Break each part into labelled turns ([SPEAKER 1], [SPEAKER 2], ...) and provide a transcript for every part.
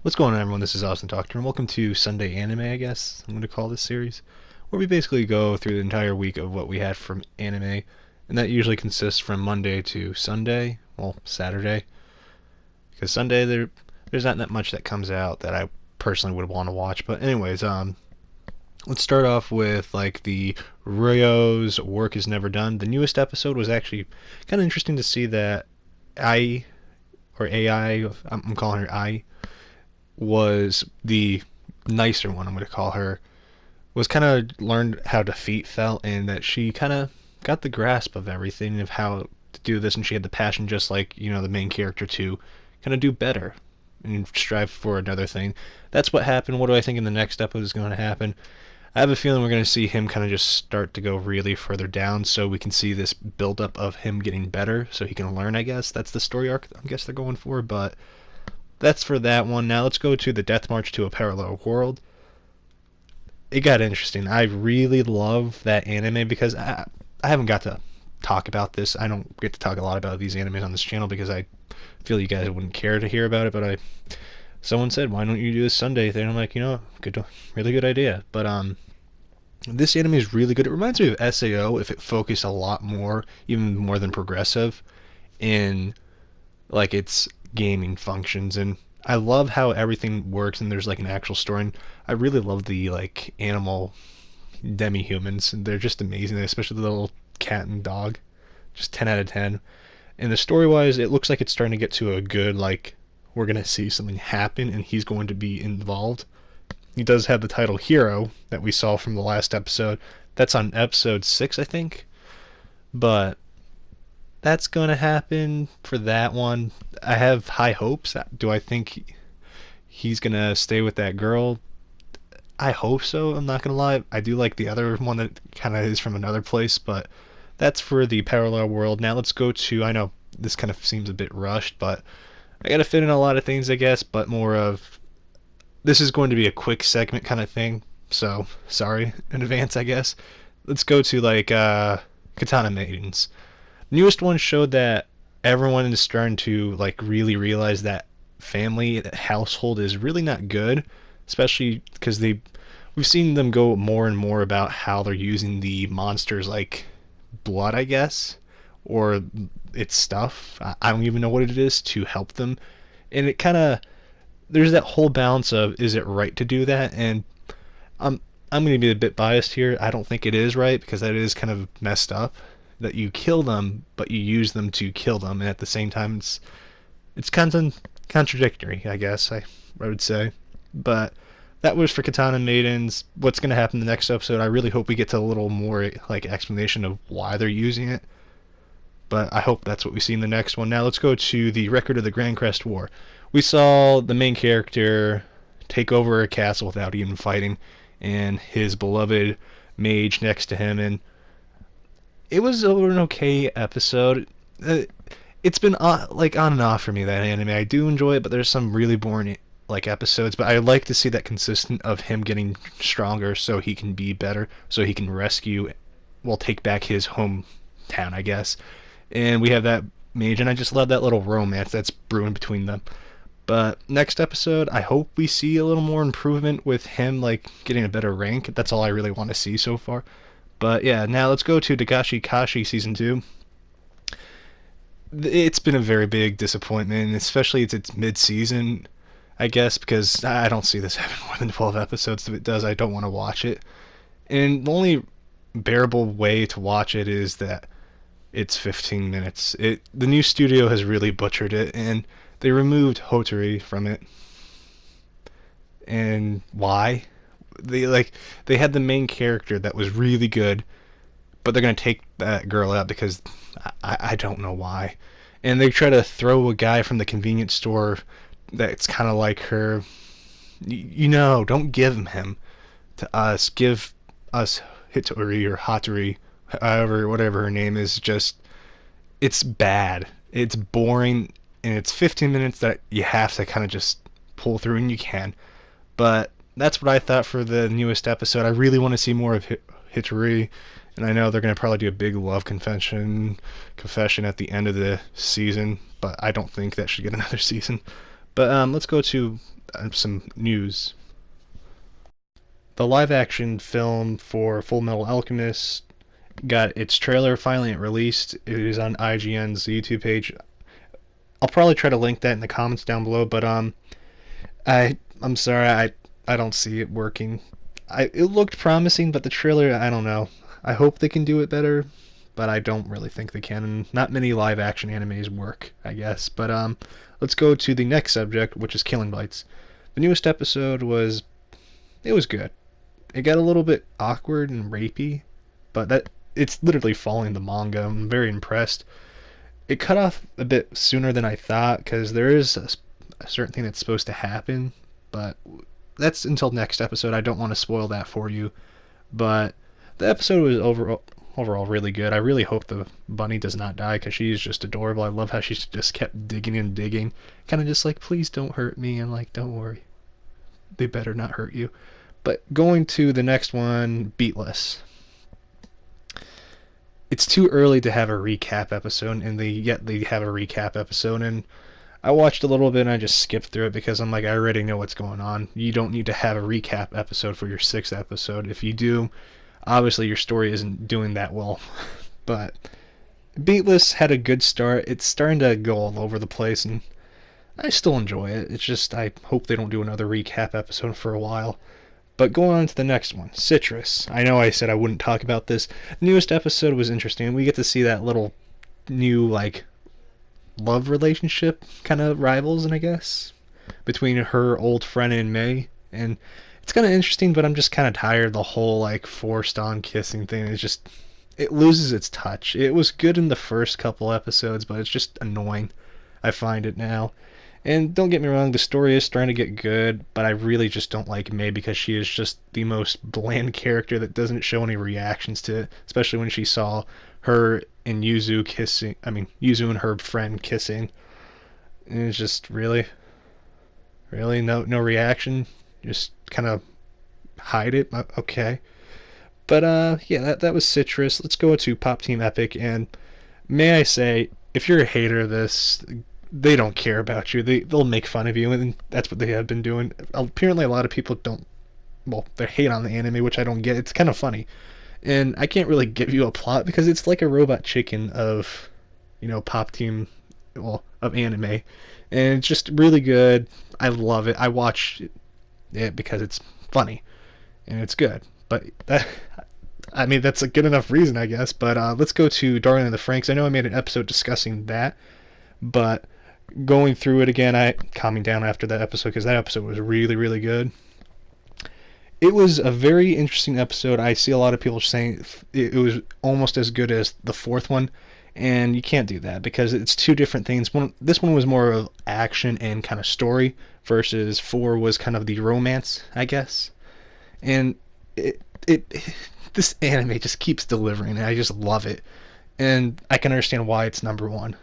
[SPEAKER 1] What's going on, everyone? This is Austin Doctor, and welcome to Sunday Anime, I guess I'm going to call this series, where we basically go through the entire week of what we had from anime, and that usually consists from Monday to Sunday, well, Saturday, because Sunday there's not that much that comes out that I personally would want to watch. But anyways, let's start off with like the Ryo's Work Is Never Done. The newest episode was actually kind of interesting to see that I, or AI, I'm calling her I, was the nicer one, I'm going to call her, was kind of learned how defeat felt, and that she kind of got the grasp of everything of how to do this, and she had the passion just like, the main character to kind of do better and strive for another thing. That's what happened. What do I think in the next episode is going to happen? I have a feeling we're going to see him kind of just start to go really further down, so we can see this build-up of him getting better, so he can learn, I guess. That's the story arc I guess they're going for, but that's for that one. Now let's go to the Death March to a Parallel World. It got interesting. I really love that anime because I haven't got to talk about this. I don't get to talk a lot about these animes on this channel because I feel you guys wouldn't care to hear about it, but someone said, why don't you do this Sunday thing? I'm like, really good idea. But this anime is really good. It reminds me of SAO if it focused a lot more, even more than Progressive, in like its gaming functions. And I love how everything works and there's like an actual story. And I really love the like animal demi-humans. They're just amazing, especially the little cat and dog. Just 10 out of 10. And the story-wise, it looks like it's starting to get to a good, like, we're going to see something happen and he's going to be involved. He does have the title Hero that we saw from the last episode. That's on episode 6, I think. But that's going to happen for that one. I have high hopes. Do I think he's going to stay with that girl? I hope so, I'm not going to lie. I do like the other one that kind of is from another place, but that's for the parallel world. Now let's go to, I know this kind of seems a bit rushed, but I got to fit in a lot of things, I guess, but more of, this is going to be a quick segment kind of thing, so sorry in advance, I guess. Let's go to like Katana Maidens. Newest one showed that everyone is starting to like really realize that family, that household is really not good, especially because we've seen them go more and more about how they're using the monsters like blood, I guess, or its stuff. I don't even know what it is to help them, and it kind of, there's that whole balance of, is it right to do that? And I'm going to be a bit biased here. I don't think it is right because that is kind of messed up that you kill them, but you use them to kill them, and at the same time, it's kind of contradictory, I guess I would say. But that was for Katana Maidens. What's going to happen in the next episode? I really hope we get to a little more like explanation of why they're using it. But I hope that's what we see in the next one. Now let's go to the Record of the Grand Crest War. We saw the main character take over a castle without even fighting, and his beloved mage next to him, and it was an okay episode. It's been like on and off for me, that anime. I do enjoy it, but there's some really boring like episodes. But I like to see that consistent of him getting stronger so he can be better, so he can rescue, well, take back his hometown, I guess. And we have that mage, and I just love that little romance that's brewing between them. But next episode, I hope we see a little more improvement with him, like getting a better rank. That's all I really want to see so far. But yeah, now let's go to Dagashi Kashi Season 2. It's been a very big disappointment, especially it's mid-season, I guess, because I don't see this having more than 12 episodes. If it does, I don't want to watch it. And the only bearable way to watch it is that it's 15 minutes. The new studio has really butchered it, and they removed Hotori from it. And why? They had the main character that was really good, but they're gonna take that girl out because I don't know why. And they try to throw a guy from the convenience store that's kind of like her. Don't give him to us. Give us Hitori or Hatori, whatever her name is. Just, it's bad. It's boring, and it's 15 minutes that you have to kind of just pull through, and you can. But that's what I thought for the newest episode. I really want to see more of Hitori, and I know they're going to probably do a big love confession at the end of the season, but I don't think that should get another season. But let's go to some news. The live action film for Full Metal Alchemist got its trailer finally released. It is on IGN's YouTube page. I'll probably try to link that in the comments down below, but I'm sorry, I don't see it working. It looked promising, but the trailer, I don't know. I hope they can do it better, but I don't really think they can. And not many live action animes work, I guess. But let's go to the next subject, which is Killing Bites. The newest episode was good. It got a little bit awkward and rapey, but it's literally following the manga. I'm very impressed. It cut off a bit sooner than I thought because there is a certain thing that's supposed to happen, but that's until next episode. I don't want to spoil that for you, but the episode was overall really good. I really hope the bunny does not die because she's just adorable. I love how she just kept digging and digging, kind of just like, please don't hurt me, and like, don't worry, they better not hurt you. But going to the next one, Beatless. It's too early to have a recap episode, and yet they have a recap episode, and I watched a little bit and I just skipped through it because I'm like, I already know what's going on. You don't need to have a recap episode for your 6th episode. If you do, obviously your story isn't doing that well. But Beatless had a good start. It's starting to go all over the place, and I still enjoy it. It's just I hope they don't do another recap episode for a while. But going on to the next one, Citrus. I know I said I wouldn't talk about this. The newest episode was interesting. We get to see that little new, like, love relationship kind of rivals, and I guess, between her old friend and May. And it's kind of interesting, but I'm just kind of tired of the whole, like, forced on kissing thing. It's just, it loses its touch. It was good in the first couple episodes, but it's just annoying. I find it now. And don't get me wrong, the story is starting to get good, but I really just don't like May because she is just the most bland character that doesn't show any reactions to it, especially when she saw her and Yuzu kissing. I mean, Yuzu and her friend kissing. And it's just really no reaction. Just kind of hide it. Okay. But yeah, that was Citrus. Let's go to Pop Team Epic, and may I say, if you're a hater of this, they don't care about you. They'll make fun of you, and that's what they have been doing. Apparently, a lot of people they hate on the anime, which I don't get. It's kind of funny, and I can't really give you a plot because it's like a Robot Chicken of, Pop Team, of anime, and it's just really good. I love it. I watch it because it's funny, and it's good. But that's a good enough reason, I guess. But let's go to Darling in the Franxx. I know I made an episode discussing that, but going through it again, I calming down after that episode because that episode was really, really good. It was a very interesting episode. I see a lot of people saying it was almost as good as the 4th one, and you can't do that because it's two different things. This one was more of action and kind of story versus 4 was kind of the romance, I guess. And this anime just keeps delivering, and I just love it. And I can understand why it's number 1.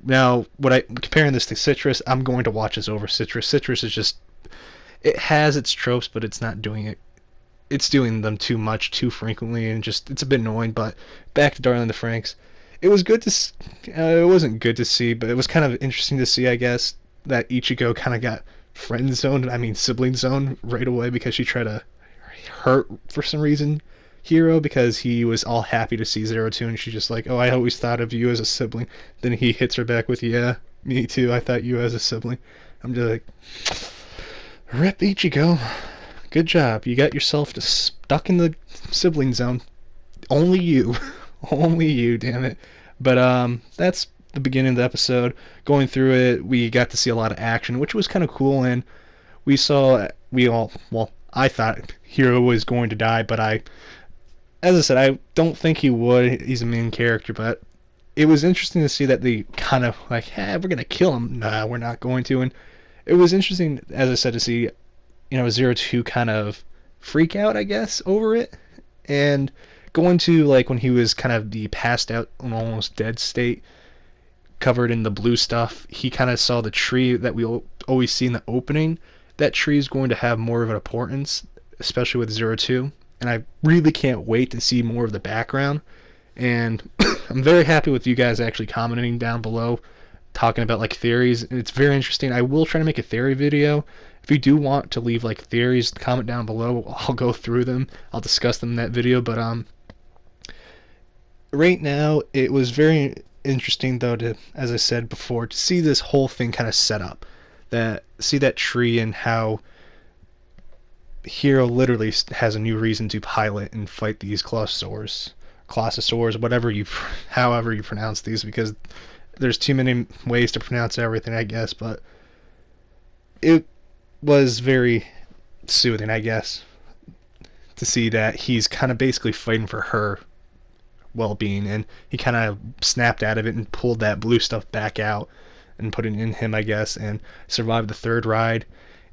[SPEAKER 1] Now, comparing this to Citrus, I'm going to watch this over Citrus. Citrus is just, it has its tropes, but it's not doing it. It's doing them too much, too frequently, and just, it's a bit annoying. But back to Darling in the Franxx. It was good to, it wasn't good to see, but it was kind of interesting to see, I guess, that Ichigo kind of got sibling zoned right away because she tried to hurt, for some reason, Hero because he was all happy to see Zero 2, and she's just like, oh, I always thought of you as a sibling. Then he hits her back with, yeah, me too, I thought you as a sibling. I'm just like, rip Ichigo, good job, you got yourself just stuck in the sibling zone. Only you damn it. But that's the beginning of the episode. Going through it, we got to see a lot of action, which was kind of cool, and I thought Hero was going to die, but as I said, I don't think he would. He's a main character, but it was interesting to see that they kind of like, hey, we're going to kill him. Nah, we're not going to. And it was interesting, as I said, to see, Zero 2 kind of freak out, I guess, over it. And going to, like, when he was kind of the passed out and almost dead state, covered in the blue stuff, he kind of saw the tree that we always see in the opening. That tree is going to have more of an importance, especially with Zero 2. And I really can't wait to see more of the background. And I'm very happy with you guys actually commenting down below talking about like theories. It's very interesting. I will try to make a theory video. If you do want to leave like theories, comment down below. I'll go through them. I'll discuss them in that video. But right now it was very interesting though to, as I said before, to see this whole thing kind of set up. See that tree and how Hero literally has a new reason to pilot and fight these Colossaurs, whatever however you pronounce these, because there's too many ways to pronounce everything, I guess. But it was very soothing, I guess, to see that he's kind of basically fighting for her well-being, and he kind of snapped out of it and pulled that blue stuff back out and put it in him, I guess, and survived the third ride.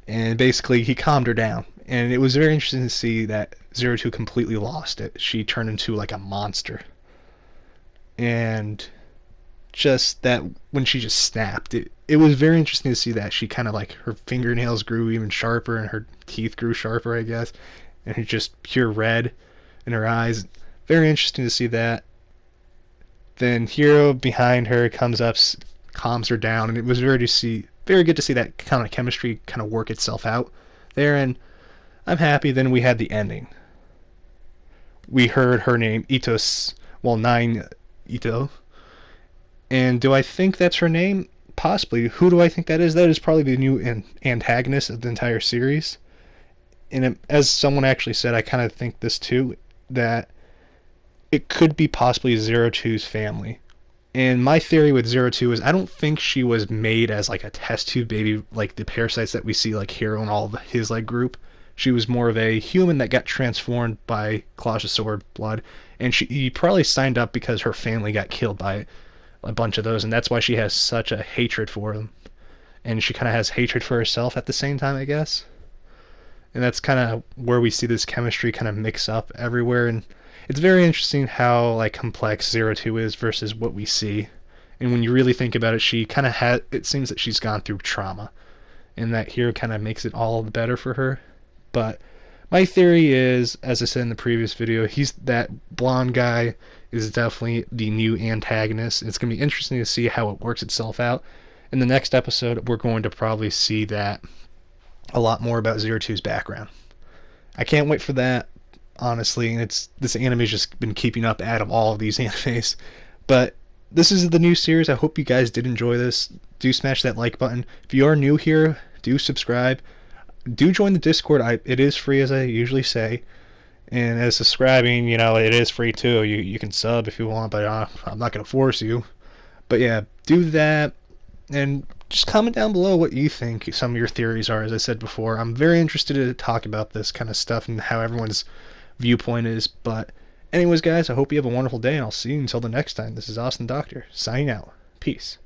[SPEAKER 1] And basically he calmed her down, and it was very interesting to see that 02 completely lost it. She turned into like a monster, and just that when she just snapped, it was very interesting to see that she kind of like her fingernails grew even sharper and her teeth grew sharper, I guess, and it's just pure red in her eyes. Very interesting to see that. Then Hero behind her comes up, calms her down, and it was very good to see that kind of chemistry kind of work itself out there. And I'm happy. Then we had the ending. We heard her name, Ito's, well, 9 Ito. And do I think that's her name? Possibly. Who do I think that is? That is probably the new antagonist of the entire series. And as someone actually said, I kind of think this too, that it could be possibly 02's family. And my theory with 02 is I don't think she was made as like a test tube baby like the parasites that we see like Hero and all of his like group. She was more of a human that got transformed by Colossaur blood, and he probably signed up because her family got killed by a bunch of those, and that's why she has such a hatred for them. And she kind of has hatred for herself at the same time, I guess. And that's kind of where we see this chemistry kind of mix up everywhere. And it's very interesting how like complex 02 is versus what we see. And when you really think about it, she kind of it seems that she's gone through trauma, and that Hero kind of makes it all the better for her. But my theory is, as I said in the previous video, that blonde guy is definitely the new antagonist. It's going to be interesting to see how it works itself out. In the next episode, we're going to probably see that a lot more about 02's background. I can't wait for that, honestly. And this anime's just been keeping up out of all of these animes. But this is the new series. I hope you guys did enjoy this. Do smash that like button. If you are new here, do subscribe. Do join the Discord. It is free, as I usually say. And as subscribing, it is free too. You can sub if you want, but I'm not going to force you. But yeah, do that. And just comment down below what you think some of your theories are. As I said before, I'm very interested to talk about this kind of stuff and how everyone's viewpoint is. But anyways, guys, I hope you have a wonderful day, and I'll see you until the next time. This is Austin Doctor, signing out. Peace.